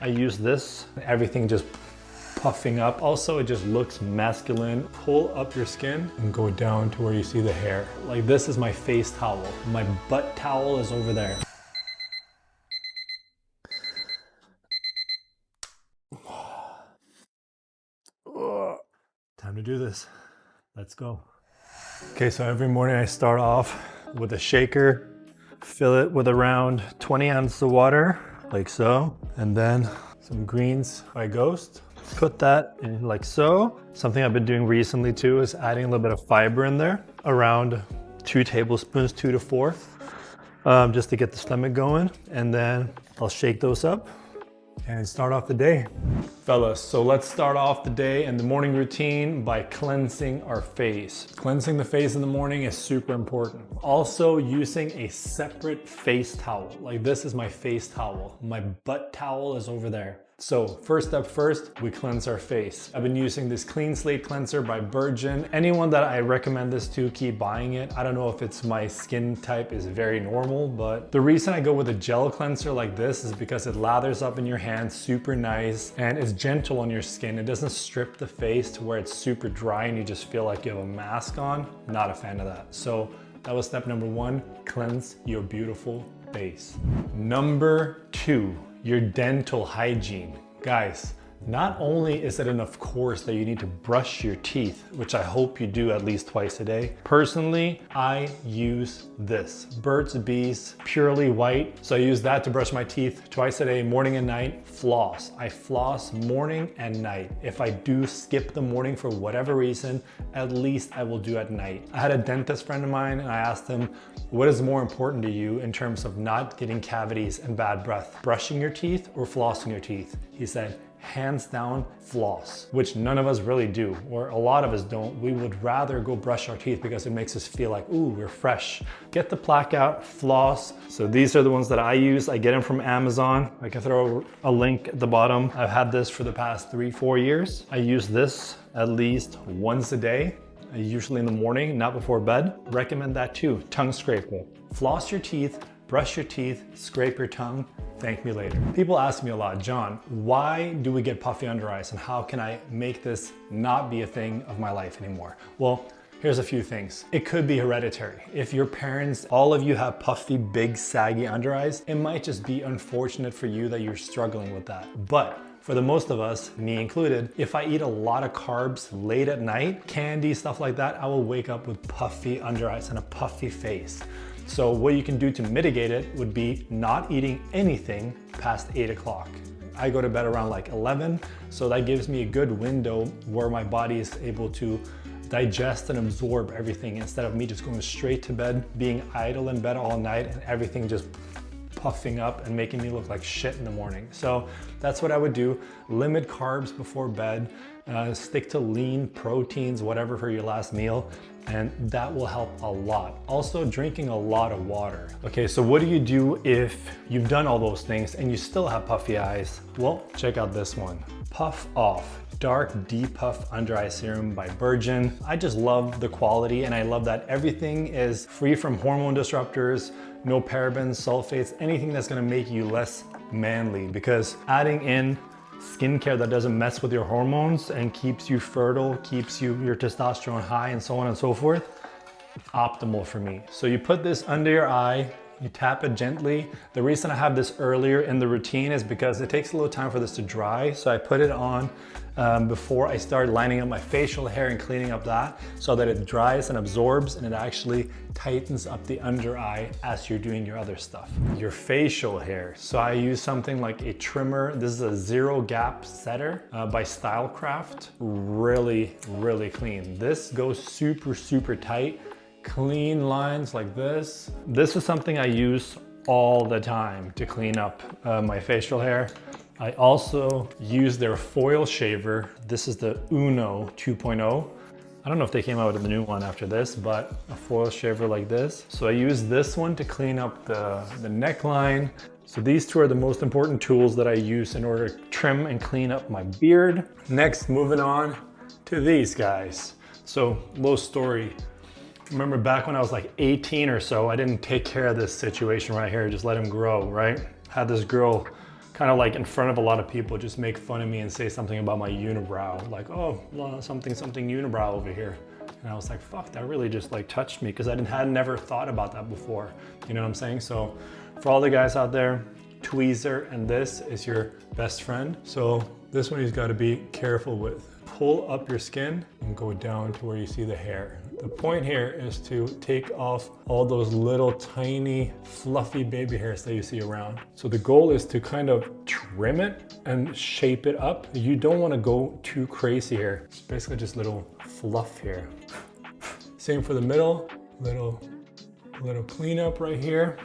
I use this, everything just puffing up. Also, it just looks masculine. Pull up your skin and go down to where you see the hair. Like this is my face towel. My butt towel is over there. Time to do this. Let's go. Okay, so every morning I start off with a shaker, fill it with around 20 ounces of water, like so, and then some greens by Ghost. Put that in like so. Something I've been doing recently too is adding a little bit of fiber in there, around 2 tablespoons, 2 to 4, just to get the stomach going. And then I'll shake those up and start off the day. Fellas, so let's start off the day and the morning routine by cleansing our face. Cleansing the face in the morning is super important. Also using a separate face towel. Like this is my face towel. My butt towel is over there. So first step first, we cleanse our face. I've been using this Clean Slate Cleanser by Virgin. Anyone that I recommend this to, keep buying it. I don't know if it's my skin type is very normal, but the reason I go with a gel cleanser like this is because it lathers up in your hand, super nice, and it's gentle on your skin. It doesn't strip the face to where it's super dry and you just feel like you have a mask on. Not a fan of that. So that was step number 1, cleanse your beautiful face. Number 2, your dental hygiene. Guys, not only is it an of course that you need to brush your teeth, which I hope you do at least twice a day. Personally, I use this, Burt's Bees Purely White. So I use that to brush my teeth twice a day, morning and night. Floss. I floss morning and night. If I do skip the morning for whatever reason, at least I will do at night. I had a dentist friend of mine and I asked him, what is more important to you in terms of not getting cavities and bad breath? Brushing your teeth or flossing your teeth? He said, hands down, floss, which none of us really do, or a lot of us don't. We would rather go brush our teeth because it makes us feel like, ooh, we're fresh. Get the plaque out, floss. So these are the ones that I use. I get them from Amazon. I can throw a link at the bottom. I've had this for the past 3-4 years. I use this at least once a day, usually in the morning, not before bed. Recommend that too. Tongue scraper. Floss your teeth, brush your teeth, scrape your tongue. Thank me later. People ask me a lot, John, why do we get puffy under eyes and how can I make this not be a thing of my life anymore? Well, here's a few things. It could be hereditary. If your parents, all of you have puffy, big, saggy under eyes, it might just be unfortunate for you that you're struggling with that. But for the most of us, me included, if I eat a lot of carbs late at night, candy, stuff like that, I will wake up with puffy under eyes and a puffy face. So what you can do to mitigate it would be not eating anything past 8 o'clock. I go to bed around like 11, so that gives me a good window where my body is able to digest and absorb everything instead of me just going straight to bed, being idle in bed all night and everything just puffing up and making me look like shit in the morning. So that's what I would do. Limit carbs before bed, stick to lean proteins, whatever for your last meal, and that will help a lot. Also, drinking a lot of water. Okay, so what do you do if you've done all those things and you still have puffy eyes? Well, check out this one. Puff Off Dark Depuff Under Eye Serum by Virgin. I just love the quality and I love that everything is free from hormone disruptors, no parabens, sulfates, anything that's gonna make you less manly, because adding in skincare that doesn't mess with your hormones and keeps you fertile, keeps your testosterone high and so on and so forth, optimal for me. So you put this under your eye, you tap it gently. The reason I have this earlier in the routine is because it takes a little time for this to dry. So I put it on before I start lining up my facial hair and cleaning up that so that it dries and absorbs and it actually tightens up the under eye as you're doing your other stuff. Your facial hair. So I use something like a trimmer. This is a Zero Gap Setter by Stylecraft. Really, really clean. This goes super, super tight. Clean lines like this. This is something I use all the time to clean up my facial hair. I also use their foil shaver. This is the Uno 2.0. I don't know if they came out with a new one after this, but a foil shaver like this. So I use this one to clean up the neckline. So these two are the most important tools that I use in order to trim and clean up my beard. Next, moving on to these guys. So, little story. Remember back when I was like 18 or so, I didn't take care of this situation right here, just let him grow, right? Had this girl kind of like in front of a lot of people, just make fun of me and say something about my unibrow. Like, oh, something unibrow over here. And I was like, fuck, that really just like touched me because I had never thought about that before. You know what I'm saying? So for all the guys out there, tweezer and this is your best friend. So this one you've got to be careful with. Pull up your skin and go down to where you see the hair. The point here is to take off all those little tiny fluffy baby hairs that you see around. So the goal is to kind of trim it and shape it up. You don't want to go too crazy here. It's basically just little fluff here. Same for the middle, little cleanup right here,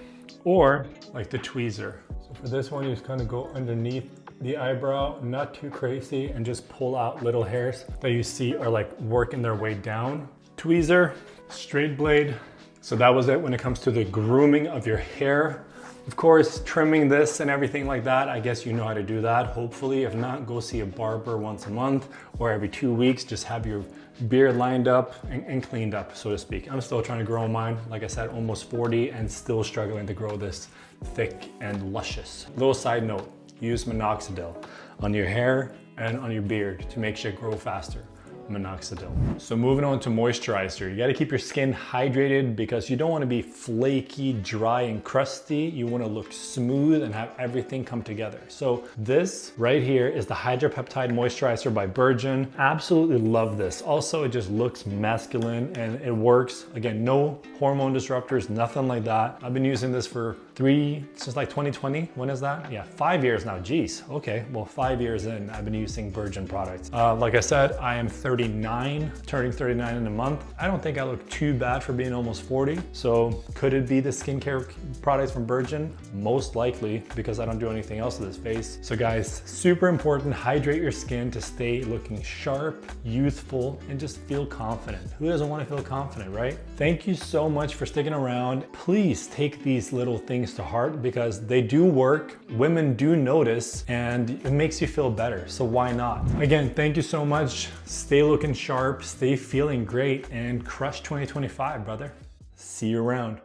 or like the tweezer. So for this one, you just kind of go underneath the eyebrow, not too crazy, and just pull out little hairs that you see are like working their way down. Tweezer, straight blade. So that was it when it comes to the grooming of your hair. Of course, trimming this and everything like that, I guess you know how to do that, hopefully. If not, go see a barber once a month or every 2 weeks. Just have your beard lined up and cleaned up, so to speak. I'm still trying to grow mine. Like I said, almost 40 and still struggling to grow this thick and luscious. Little side note, use minoxidil on your hair and on your beard to make shit grow faster. Minoxidil. So moving on to moisturizer. You got to keep your skin hydrated because you don't want to be flaky, dry, and crusty. You want to look smooth and have everything come together. So this right here is the Hydropeptide Moisturizer by Virgin. Absolutely love this. Also, it just looks masculine and it works. Again, no hormone disruptors, nothing like that. I've been using this for since like 2020. When is that? Yeah, 5 years now. Jeez. Okay, well, 5 years in, I've been using Virgin products. Like I said, I am 39, turning 39 in a month. I don't think I look too bad for being almost 40. So could it be the skincare products from Virgin? Most likely, because I don't do anything else to this face. So guys, super important, hydrate your skin to stay looking sharp, youthful, and just feel confident. Who doesn't want to feel confident, right? Thank you so much for sticking around. Please take these little things to heart because they do work. Women do notice and it makes you feel better. So why not? Again, thank you so much. Stay looking sharp, stay feeling great, and crush 2025, brother. See you around.